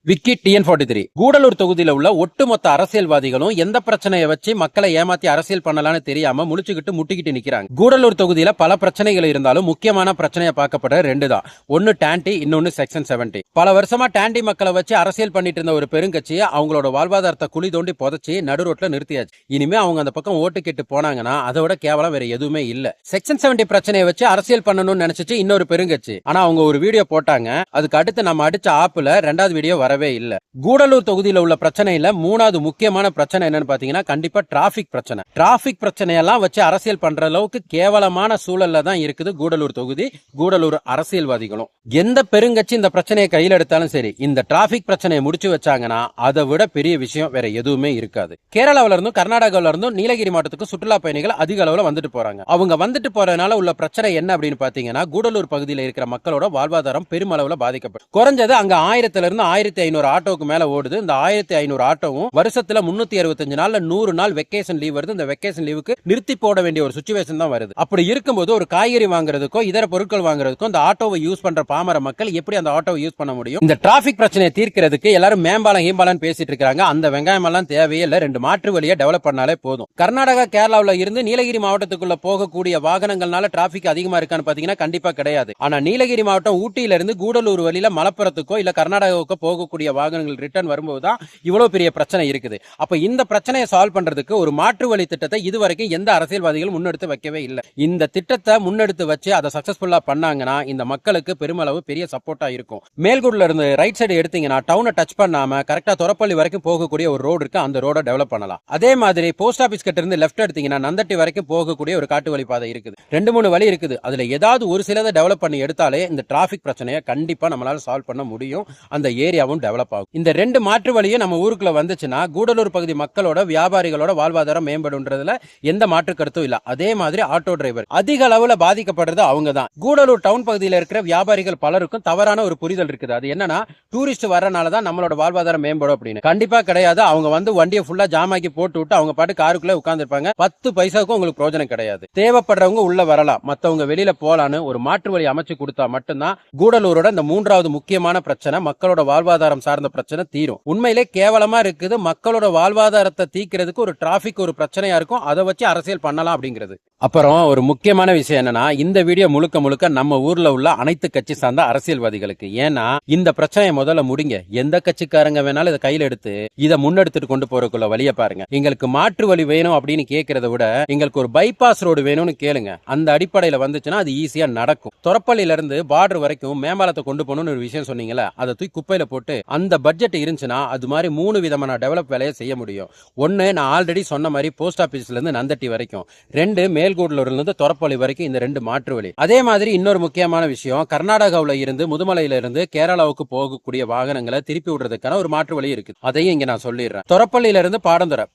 Vicky TN43 Gudalur தொகுதியில உள்ள ஒட்டுமொத்த அரசியல்வாதிகளும் எந்த பிரச்சனையை வச்சு மக்களை ஏமாத்தி அரசியல் பண்ணலாம்னு தெரியாம முழிச்சுக்கிட்டு முட்டிக்கிட்டு நிக்கிறாங்க. கூடலூர் தொகுதியில பல பிரச்சனைகள் இருந்தாலும் முக்கியமான பிரச்சனையை பார்க்கப்படுற ரெண்டு தான். ஒன்னு டாண்டி, இன்னொன்னு செக்ஷன் 70. பல வருஷமா டாண்டி மக்களை வச்சு அரசியல் பண்ணிட்டு இருந்த ஒரு பெருங்கட்சியை அவங்களோட வாழ்வாதாரத்தை குழி தோண்டி புதைச்சி நடு ரோட்ல நிறுத்தியாச்சு. இனிமே அவங்க அந்த பக்கம் ஓட்டு கேட்டு போனாங்கன்னா அதோட கேவலம் வேற எதுவுமே இல்ல. செக்ஷன் 70 பிரச்சனையை வச்சு அரசியல் பண்ணணும்னு நினைச்சிச்சு இன்னொரு பெருங்கட்சி. ஆனா அவங்க ஒரு வீடியோ போட்டாங்க. அதுக்கு அடுத்து நம்ம அடிச்ச ஆப்புல ரெண்டாவது வீடியோ வரவே இல்ல. கூடலூர் தொகுதியில உள்ள பிரச்சனையில மூணாவது முக்கியமான பிரச்சனை என்னன்னு பாத்தீங்கன்னா கண்டிப்பா டிராபிக் பிரச்சனை. டிராபிக் பிரச்சனையெல்லாம் வச்சு அரசியல் பண்ற அளவுக்கு கேவலமான சூழல்ல தான் இருக்குது கூடலூர் தொகுதி. கூடலூர் அரசியல்வாதிகளும் எந்த பெருங்கட்சி இந்த பிரச்சனையை கையில் எடுத்தாலும் சரி, இந்த டிராபிக் பிரச்சனையை முடிச்சு வச்சாங்கன்னா அதை விட பெரிய விஷயம் வேற எதுவுமே இருக்காது. கேரளாவில இருந்தும் கர்நாடகாவில இருந்தும் நீலகிரி மாவட்டத்துக்கு சுற்றுலா பயணிகள் அதிக அளவுல வந்துட்டு போறாங்க. அவங்க வந்துட்டு போறதுனால உள்ள பிரச்சனை என்ன அப்படின்னு பாத்தீங்கன்னா கூடலூர் பகுதியில் இருக்கிற மக்களோட வாழ்வாதாரம் பெருமளவுல பாதிக்கப்படும். குறைஞ்சது அங்க 1000 இருந்து 1500 ஆட்டோவுக்கு மேல ஓடுது. இந்த 1500 ஆட்டோவும் வருஷத்துல 365 நாள்ல 100 நாள் வெக்கேஷன் லீவ் வருது. இந்த வெக்கேஷன் லீவுக்கு நிறுத்தி போட வேண்டிய ஒரு சிச்சுவேஷன் தான் வருது. அப்படி இருக்கும்போது ஒரு காய்கறி வாங்குறதுக்கோ இதர பொருட்கள் வாங்குறதுக்கோ இந்த ஆட்டோவை யூஸ் பண்ற பாமர மக்கள் எப்படி அந்த ஆட்டோவை யூஸ் பண்ண முடியும்? இந்த டிராபிக் பிரச்சனையை தீர்க்கிறதுக்கு எல்லாரும் மேம்பாலம் ஹீம்பாலம் பேசிட்டு இருக்காங்க. அந்த வெங்காயம் எல்லாம் தேவையே இல்ல. ரெண்டு மாற்று வழியை டெவலப் பண்ணாலே போதும். கர்நாடகா கேரளாவுல இருந்து நீலகிரி மாவட்டத்துக்குள்ள போகக்கூடிய வாகனங்கள்னால டிராபிக் அதிகமா இருக்கான்னு பாத்தீங்கன்னா கண்டிப்பா கிடையாது. ஆனா நீலகிரி மாவட்டம் ஊட்டியில இருந்து கூடலூர் வழியில மலப்புறத்துக்கோ இல்ல கர்நாடகாவுக்கோ போகக்கூடிய வாகனங்கள் ரிட்டர்ன் வரும்போது தான் இவ்வளவு பெரிய பிரச்சனை இருக்குது. அப்ப இந்த பிரச்சனையை சால்வ் பண்றதுக்கு ஒரு மாற்று வழி திட்டத்தை இதுவரைக்கும் எந்த அரசியல்வாதிகளும் முன்னெடுத்து வைக்கவே இல்லை. இந்த திட்டத்தை முன்னெடுத்து வச்சு அதை சக்சஸ்ஃபுல்லா பண்ணாங்கன்னா இந்த மக்களுக்கு பெருமளவு பெரிய சப்போர்ட்டா இருக்கும். மேல்கூடல இருந்து ரைட் சைடு எடுத்தீங்கன்னா டவுனை டச் பண்ணாம கரெக்டா தொரப்பள்ளி வரைக்கும் போகக்கூடிய ஒரு ரோடு இருக்கு. அந்த ரோட டெவலப் பண்ணலாம். அதே மாதிரி போஸ்ட் ஆபீஸ் கிட்ட இருந்து லெஃப்ட் எடுத்தீங்கன்னா நந்தட்டி வரைக்கும் போகக்கூடிய ஒரு காட்டு வழி பாதை இருக்குது. 2-3 வழி இருக்குது. அதுல ஏதாவது ஒரு சிலதை டெவலப் பண்ணி எடுத்தாலே இந்த டிராபிக் பிரச்சனையை கண்டிப்பா நம்மளால சால்வ் பண்ண முடியும். அந்த ஏரியாவும் டெவலப் ஆகும். இந்த ரெண்டு மாற்று வழியும் நம்ம ஊருக்குள்ள வந்துச்சுன்னா கூடலூர் பகுதி மக்களோட வியாபாரிகளோட வாழ்வாதாரம் மேம்படும்ன்றதுல எந்த மாற்று கருத்தும் இல்ல. அதே மாதிரி ஆட்டோ டிரைவர் அதிக அளவுல பாதிக்கப்படுறது அவங்க தான். கூடலூர் டவுன் பகுதியில் இருக்கிற வியாபாரிகள் பலருக்கும் தவறான ஒரு புரிதல் இருக்குது. அது என்னன்னா டூரிஸ்ட் வரனால தான் நம்மளோட வாழ்வாதாரம் மேம்படும் அப்படின்னு. கண்டிப்பா கிடையாது. அவங்க வந்து வண்டியை ஃபுல்லா ஜாமாக்கி போட்டு விட்டு அவங்க பாட்டு காருக்குள்ள உட்கார்ந்து இருப்பாங்க. 10 பைசாவுக்கும் உங்களுக்கு பிரயோஜனம் கிடையாது. தேவைப்படுறவங்க உள்ள வரலாம், மத்தவங்க வெளியில போலான்னு ஒரு மாற்று வழி அமைச்சு கொடுத்தா மட்டும்தான் கூடலூரோட இந்த மூன்றாவது முக்கியமான பிரச்சனை, மக்களோட வாழ்வாதாரம் சார்ந்த பிரச்சனை தீரும். உண்மையிலே கேவலமா இருக்குது. மக்களோட வாழ்வாதாரத்தை தீக்கிறதுக்கு ஒரு டிராபிக் ஒரு பிரச்சனையா இருக்கும். அதை வச்சு அரசியல் பண்ணலாம் அப்படிங்கிறது. அப்புறம் ஒரு முக்கியமான விஷயம் என்னன்னா இந்த வீடியோ முழுக்க முழுக்க நம்ம ஊர்ல உள்ள அனைத்து கட்சி சார்ந்த அரசியல்வாதிகளுக்கு. ஏன்னா இந்த பிரச்சனையை முதல்ல முடிங்க. எந்த கட்சிக்காரங்க வேணாலும் இதை கையில எடுத்து இதை முன்னெடுத்துட்டு கொண்டு போறதுக்குள்ள வழிய பாருங்க. எங்களுக்கு மாற்று வழி வேணும் அப்படின்னு கேட்கறத விட எங்களுக்கு ஒரு பைபாஸ் ரோடு வேணும்னு கேளுங்க. அந்த அடிப்படையில வந்துச்சுன்னா அது ஈஸியா நடக்கும். தொரப்பள்ளியில இருந்து பார்டர் வரைக்கும் மேம்பாலத்தை கொண்டு போகணும்னு ஒரு விஷயம் சொன்னீங்கல்ல, அதை தூக்கி குப்பையில போட்டு அந்த பட்ஜெட் இருந்துச்சுன்னா அது மாதிரி 3 விதமான டெவலப் வேலையை செய்ய முடியும். ஒன்னு, நான் ஆல்ரெடி சொன்ன மாதிரி போஸ்ட் ஆபீஸ்ல இருந்து நந்தட்டி வரைக்கும். 2, மேல்கூடலூர்ல இருந்து தொரப்பள்ளி வரைக்கும். இந்த 2 மாற்று வழி. அதே மாதிரி இன்னொரு முக்கியமான விஷயம், கர்நாடகாவில இருந்து முதுமலையில இருந்து கேரளாவுக்கு போகக்கூடிய வாகனங்களை திருப்பி விடுறதுக்கான ஒரு மாற்று வழி இருக்கு. அதையும் இங்க நான் சொல்லிடுறேன். தொரப்பள்ளியில இருந்து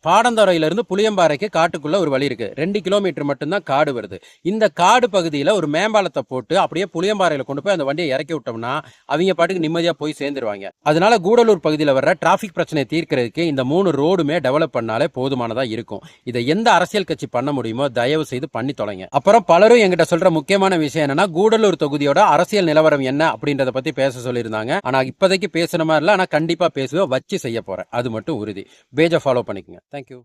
பாடந்துறையில இருந்து புளியம்பாறைக்கு காட்டுக்குள்ள ஒரு வழி இருக்கு. 2 கிலோமீட்டர் மட்டும்தான் காடு வருது. இந்த காடு பகுதியில ஒரு மேம்பாலத்தை போட்டு அப்படியே புளியம்பாறையில கொண்டு போய் அந்த வண்டியை இறக்கி விட்டோம்னா அவங்க பாட்டுக்கு நிம்மதியா போய் சேர்ந்துருவாங்க. அதனால கூடலூர் பகுதியில் வர்ற டிராபிக் பிரச்சனையை தீர்க்கிறதுக்கு இந்த 3 ரோடுமே டெவலப் பண்ணாலே போதுமானதா இருக்கும். இதை எந்த அரசியல் கட்சி பண்ண முடியுமோ தயவு செய்து பண்ணி தொலைங்க. அப்புறம் பலரும் எங்கிட்ட சொல்ற முக்கியமான விஷயம் என்னன்னா கூடலூர் தொகுதியோட அரசியல் நிலவரம் என்ன அப்படின்றத பத்தி பேச சொல்லியிருந்தாங்க. ஆனா இப்போதைக்கு பேசுற மாதிரி இல்ல. ஆனா கண்டிப்பா பேசுவேன், வச்சு செய்ய போறேன். அது மட்டும் உறுதி. பேஜை ஃபாலோ பண்ணிக்கோங்க. தேங்க்யூ.